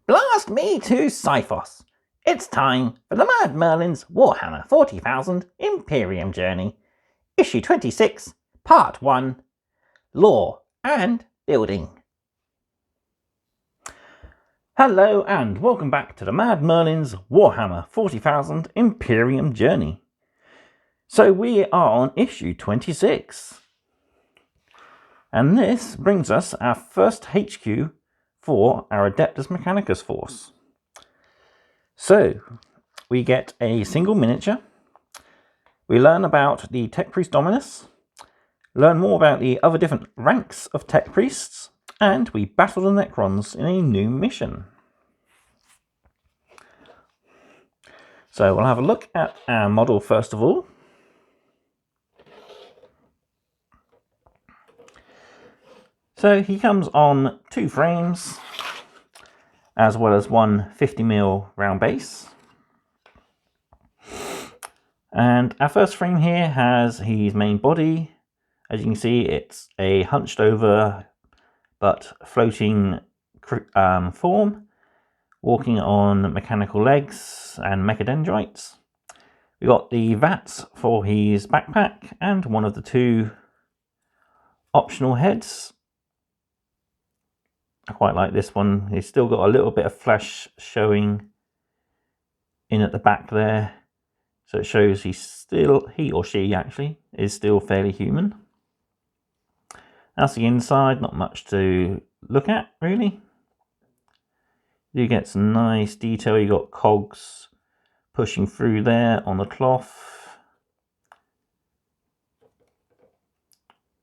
Blast me to Cyphos! It's time for the Mad Merlin's Warhammer 40,000 Imperium Journey, Issue 26, Part 1, Lore and Building. Hello and welcome back to the Mad Merlin's Warhammer 40,000 Imperium Journey. So we are on Issue 26. And this brings us our first HQ for our Adeptus Mechanicus force. So, we get a single miniature, we learn about the Techpriest Dominus, learn more about the other different ranks of Techpriests, and we battle the Necrons in a new mission. So we'll have a look at our model first of all. So he comes on 2 frames, as well as one 50mm round base. And our first frame here has his main body. As you can see, it's a hunched over but floating form, walking on mechanical legs and mechadendrites. We got the vats for his backpack and one of the 2 optional heads. I quite like this one. He's still got a little bit of flesh showing in at the back there. So it shows he or she actually, is still fairly human. That's the inside, not much to look at really. You get some nice detail. You got cogs pushing through there on the cloth.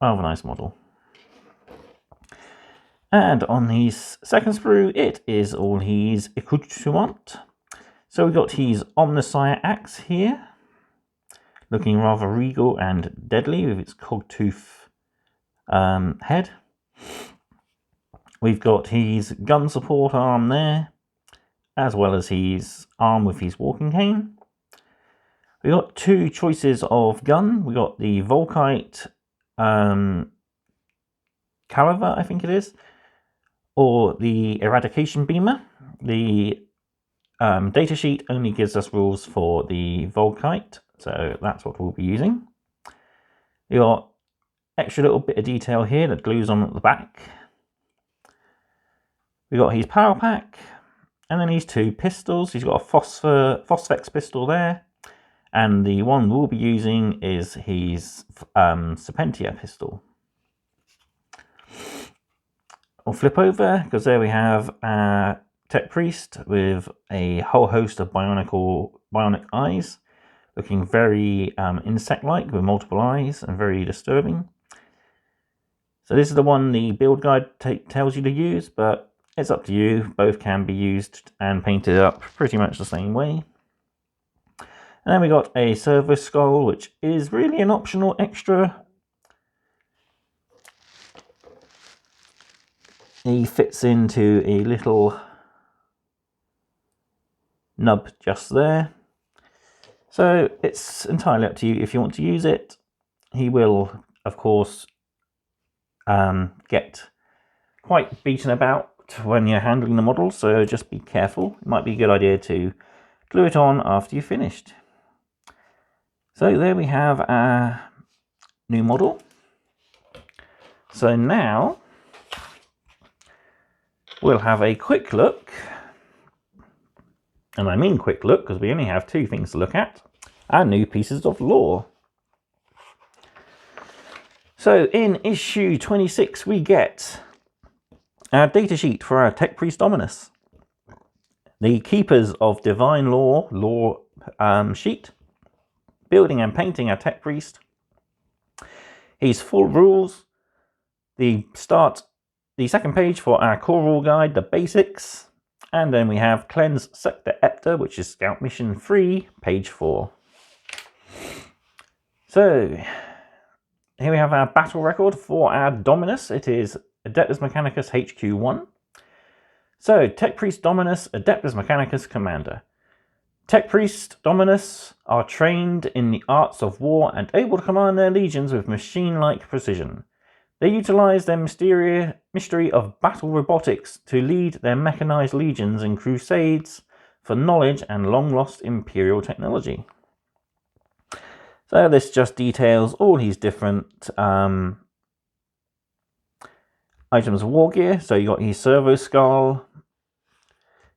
Rather nice model. And on his second sprue, it is all his accoutrement. So we've got his Omnissiah axe here, looking rather regal and deadly with its cogtooth head. We've got his gun support arm there, as well as his arm with his walking cane. We've got 2 choices of gun. We've got the Volkite Caliver, I think it is, or the Eradication Beamer. The datasheet only gives us rules for the Volkite, so that's what we'll be using. We got extra little bit of detail here that glues on at the back. We got his power pack, and then his 2 pistols. He's got a Phosphex pistol there, and the one we'll be using is his Serpentia pistol. We'll flip over, because there we have our Techpriest with a whole host of bionic eyes, looking very insect-like with multiple eyes and very disturbing. So this is the one the build guide tells you to use, but it's up to you. Both can be used and painted up pretty much the same way. And then we got a servo skull, which is really an optional extra. He fits into a little nub just there. So it's entirely up to you if you want to use it. He will, of course, get quite beaten about when you're handling the model, so just be careful. It might be a good idea to glue it on after you've finished. So there we have our new model. So now we'll have a quick look, and I mean quick look because we only have 2 things to look at, our new pieces of lore. So in issue 26 we get our datasheet for our Techpriest Dominus, the Keepers of Divine Lore sheet, building and painting our Techpriest, his full rules, the second page for our core rule guide, the basics, and then we have Cleanse Sector Epta, which is Scout Mission 3, page 4. So here we have our battle record for our Dominus. It is Adeptus Mechanicus HQ1. So Techpriest Dominus, Adeptus Mechanicus Commander. Techpriest Dominus are trained in the arts of war and able to command their legions with machine-like precision. They utilize their mystery of battle robotics to lead their mechanized legions in crusades for knowledge and long-lost Imperial technology. So this just details all his different items of war gear. So you got his servo skull,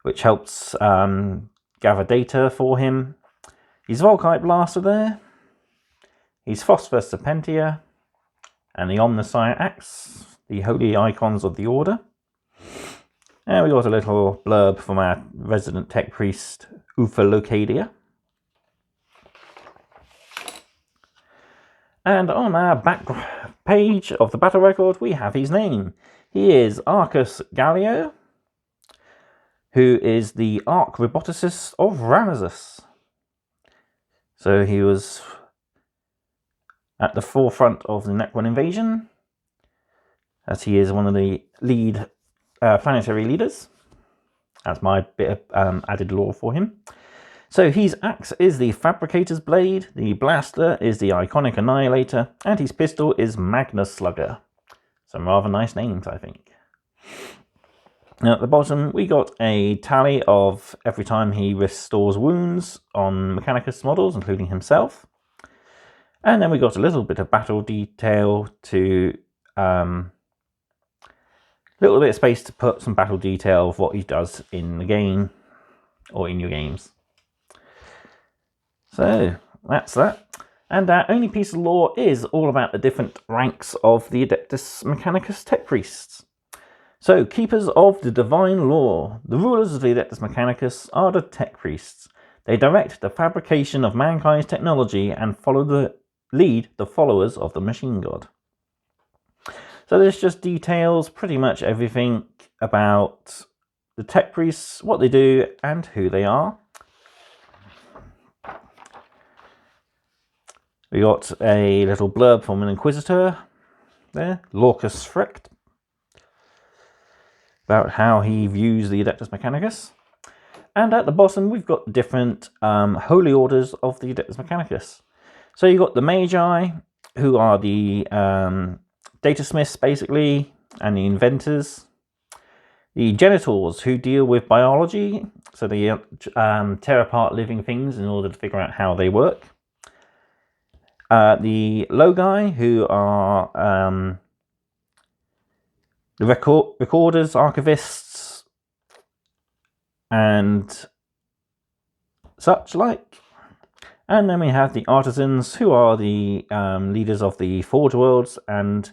which helps gather data for him. His Volkite blaster there. His Phosphor Serpentia. And the Omnissiah axe, the holy icons of the order. And we got a little blurb from our resident tech priest, Locadia. And on our back page of the battle record, we have his name. He is Arcus Gallio, who is the Arch Roboticist of Ramesses. So he was at the forefront of the Necron invasion, as he is one of the lead planetary leaders. That's my bit of added lore for him. So his axe is the Fabricator's Blade, the blaster is the Iconic Annihilator, and his pistol is Magnus Slugger. Some rather nice names, I think. Now at the bottom, we got a tally of every time he restores wounds on Mechanicus models, including himself. And then we got a little bit of battle detail to... little bit of space to put some battle detail of what he does in the game, or in your games. So, that's that. And our only piece of lore is all about the different ranks of the Adeptus Mechanicus Techpriests. So, keepers of the divine law. The rulers of the Adeptus Mechanicus are the Techpriests. They direct the fabrication of mankind's technology and lead the followers of the machine god. So this just details pretty much everything about the Techpriests, what they do, and who they are. We got a little blurb from an Inquisitor there, Lorcus Frecht, about how he views the Adeptus Mechanicus. And at the bottom, we've got different holy orders of the Adeptus Mechanicus. So you've got the Magi, who are the data smiths, basically, and the inventors. The Genitors, who deal with biology, so they tear apart living things in order to figure out how they work. The Logi, who are the recorders, archivists, and such like. And then we have the Artisans, who are the leaders of the Forge Worlds and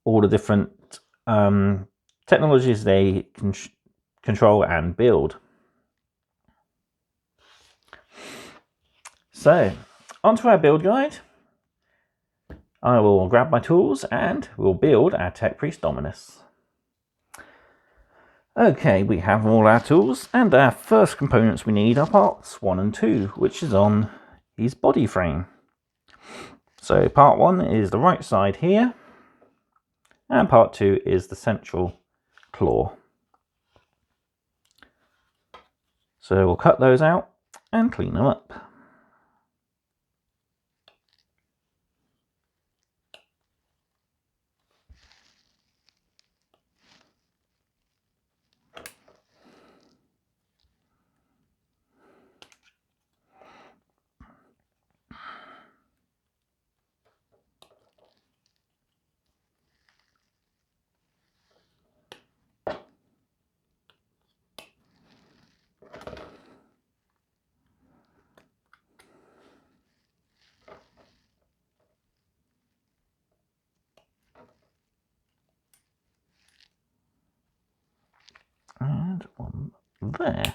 all the different technologies they control and build. So, onto our build guide. I will grab my tools and we'll build our Techpriest Dominus. Okay, we have all our tools, and our first components we need are parts 1 and 2, which is on his body frame. So part 1 is the right side here, and part 2 is the central claw. So we'll cut those out and clean them up. And one there.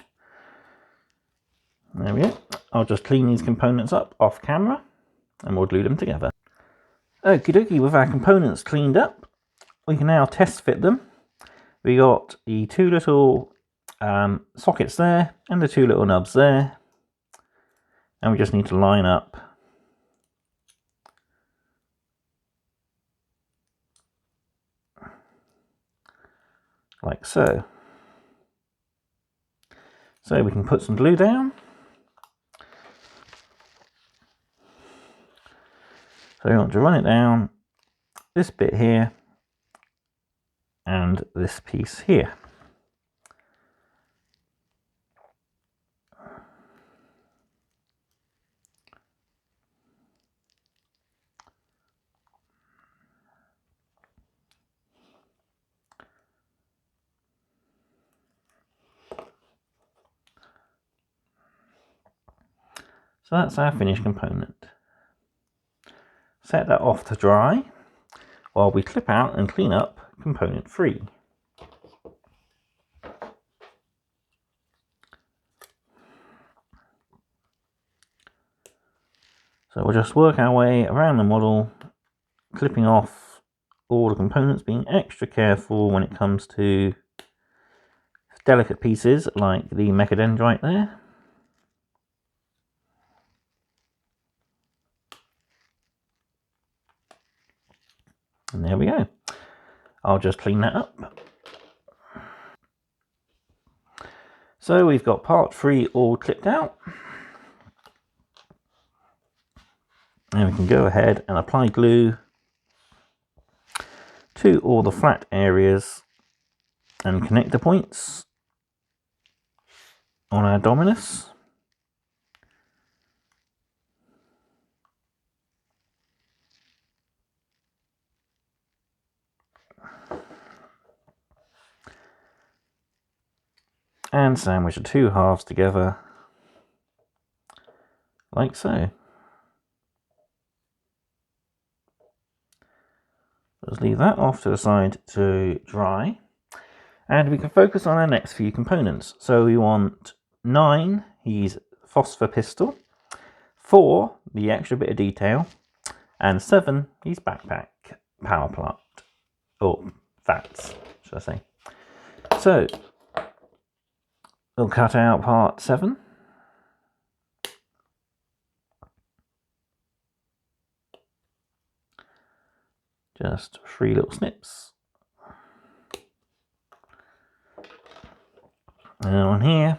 There we go. I'll just clean these components up off camera and we'll glue them together. Okie dokie, with our components cleaned up, we can now test fit them. We got the 2 little sockets there and the 2 little nubs there. And we just need to line up like so. So we can put some glue down. So we want to run it down this bit here and this piece here. So that's our finished component. Set that off to dry while we clip out and clean up component 3. So we'll just work our way around the model, clipping off all the components, being extra careful when it comes to delicate pieces like the mechadendrite there. And there we go. I'll just clean that up. So we've got part 3 all clipped out. And we can go ahead and apply glue to all the flat areas and connector points on our Dominus. And sandwich the 2 halves together like so. Let's leave that off to the side to dry, and we can focus on our next few components. So we want 9, he's phosphor pistol, 4, the extra bit of detail, and 7, he's backpack power plant, or fats, should I say. So we'll cut out part 7. Just 3 little snips. And on here,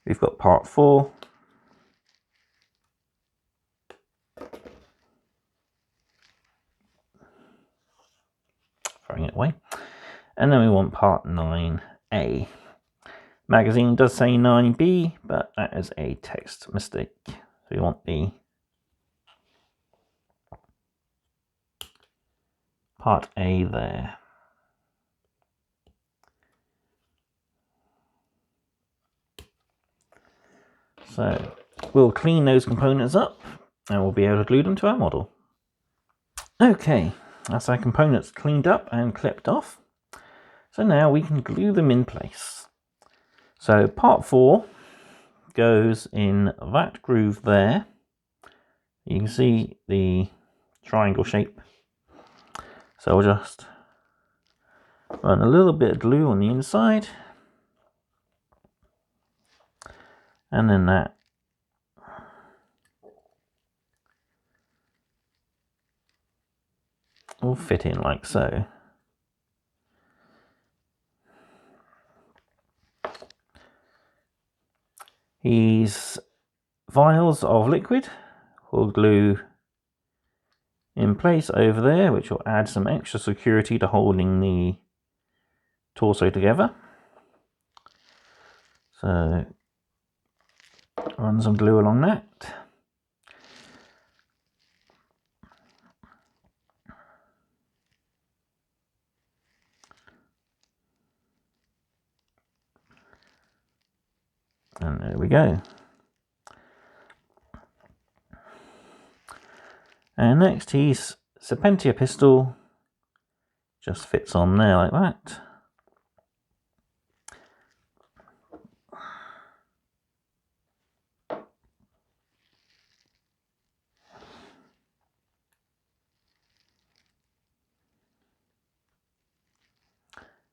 we've got part 4. Throwing it away. And then we want part 9A. Magazine does say 9B, but that is a text mistake. So we want the part A there. So we'll clean those components up and we'll be able to glue them to our model. Okay, that's our components cleaned up and clipped off. So now we can glue them in place. So part 4 goes in that groove there. You can see the triangle shape. So we'll just run a little bit of glue on the inside. And then that will fit in like so. These vials of liquid will glue in place over there, which will add some extra security to holding the torso together. So run some glue along that. And there we go. And next, his Serpentia pistol just fits on there like that.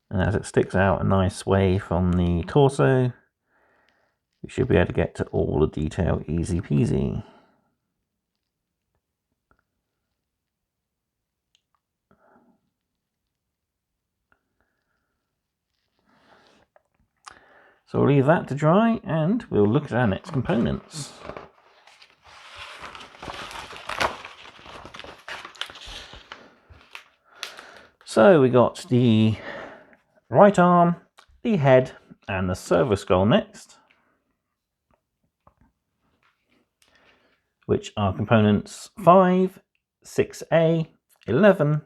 And as it sticks out a nice way from the torso, we should be able to get to all the detail easy peasy. So we'll leave that to dry and we'll look at our next components. So we got the right arm, the head, and the servo skull next, which are components 5, 6A, 11,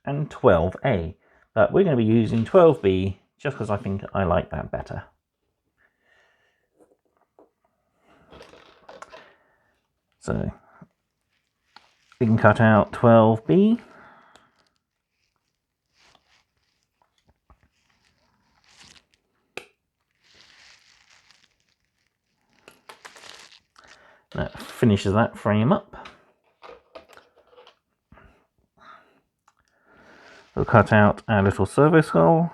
and 12A. But we're going to be using 12B just because I think I like that better. So we can cut out 12B. That finishes that frame up. We'll cut out our little servo skull.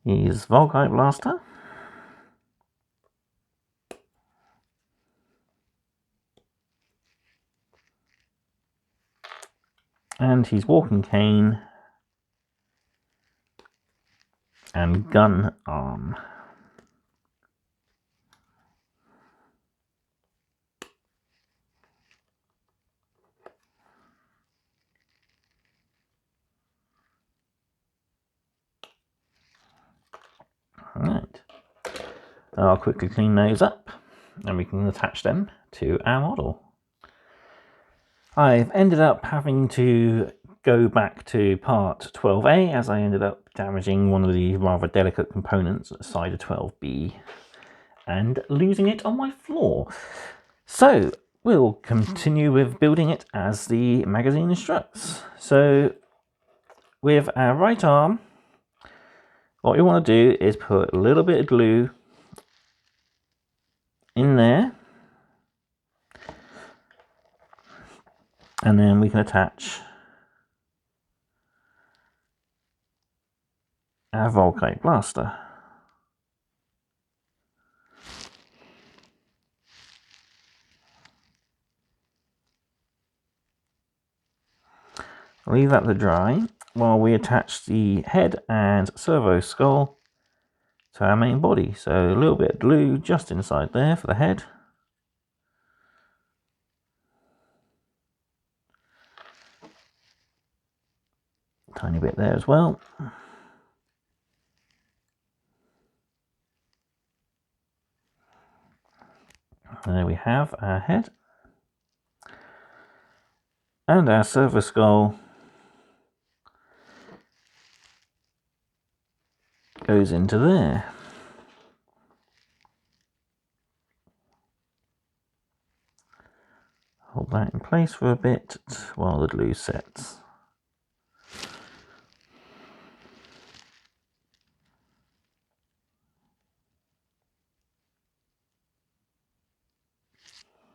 Use Volkite Blaster. And his walking cane and gun arm. Right. I'll quickly clean those up and we can attach them to our model. I've ended up having to go back to part 12A as I ended up damaging one of the rather delicate components at the side of 12B and losing it on my floor. So we'll continue with building it as the magazine instructs. So with our right arm, what you want to do is put a little bit of glue in there, and then we can attach our Volkite Blaster. Leave that to dry while we attach the head and servo skull to our main body. So a little bit of glue just inside there for the head. Tiny bit there as well. And there we have our head. And our servo skull goes into there. Hold that in place for a bit while the glue sets.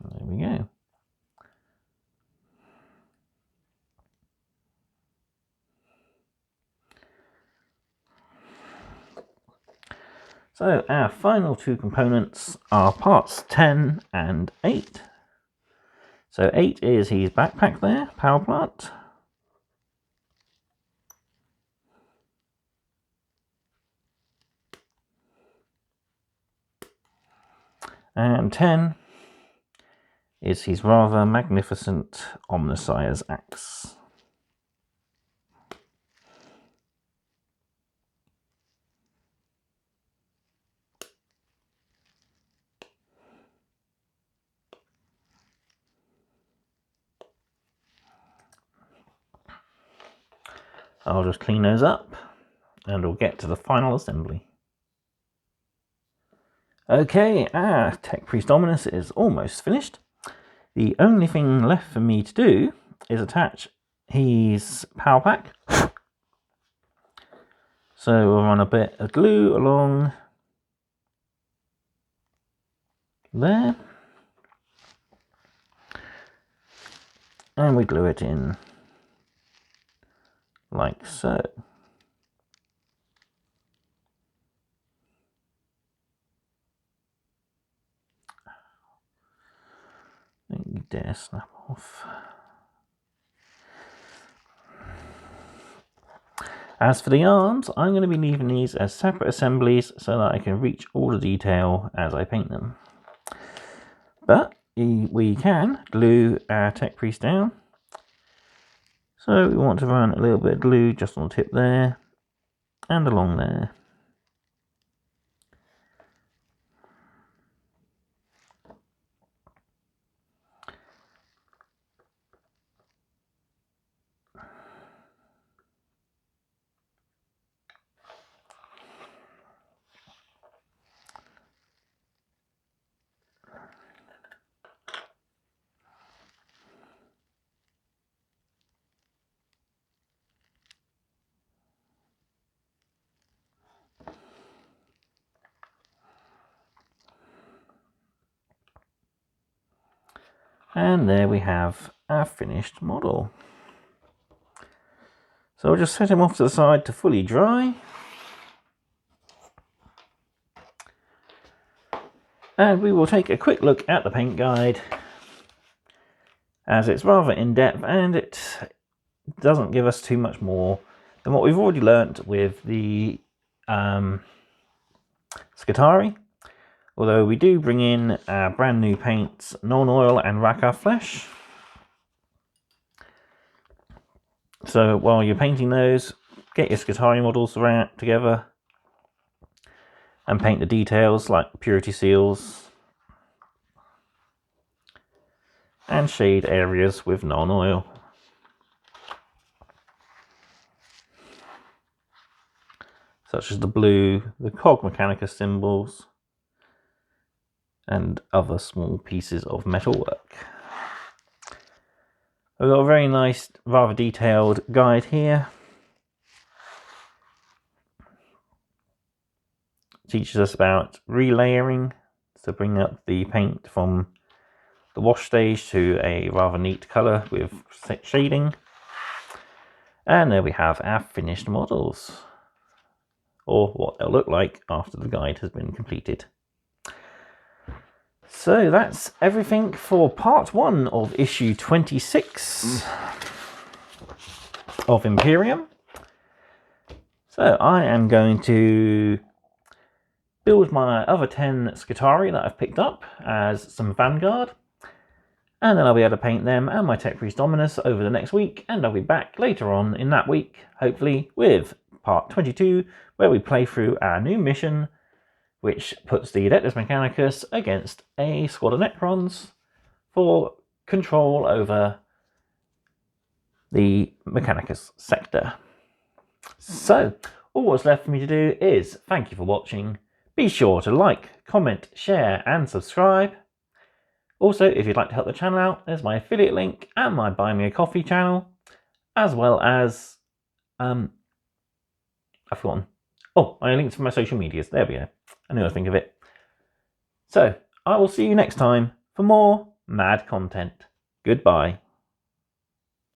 There we go. So our final two components are parts 10 and 8. So 8 is his backpack there, power plant. And 10 is his rather magnificent Omnissiah's axe. I'll just clean those up and we'll get to the final assembly. Okay, our Techpriest Dominus is almost finished. The only thing left for me to do is attach his power pack. So we'll run a bit of glue along there. And we glue it in like so. Don't you dare snap off. As for the arms, I'm going to be leaving these as separate assemblies so that I can reach all the detail as I paint them. But we can glue our Techpriest down. So we want to run a little bit of glue just on the tip there and along there. And there we have our finished model. So I'll just set him off to the side to fully dry. And we will take a quick look at the paint guide, as it's rather in-depth and it doesn't give us too much more than what we've already learnt with the Scutari. Although we do bring in our brand new paints, Non-Oil and Raka Flesh. So while you're painting those, get your Scutari models together and paint the details like purity seals and shade areas with Non-Oil. Such as the blue, the Cog Mechanicus symbols, and other small pieces of metalwork. We've got a very nice, rather detailed guide here. It teaches us about relayering, so bring up the paint from the wash stage to a rather neat colour with shading. And there we have our finished models, or what they'll look like after the guide has been completed. So that's everything for part 1 of issue 26 of Imperium. So I am going to build my other 10 Scutari that I've picked up as some Vanguard, and then I'll be able to paint them and my Techpriest Dominus over the next week, and I'll be back later on in that week, hopefully, with part 22, where we play through our new mission, which puts the Adeptus Mechanicus against a squad of Necrons for control over the Mechanicus sector. So, all what's left for me to do is thank you for watching. Be sure to like, comment, share and subscribe. Also, if you'd like to help the channel out, there's my affiliate link and my Buy Me a Coffee channel, as well as, I've forgotten. Oh, my links for my social medias. There we go. I knew I'd think of it. So, I will see you next time for more mad content. Goodbye.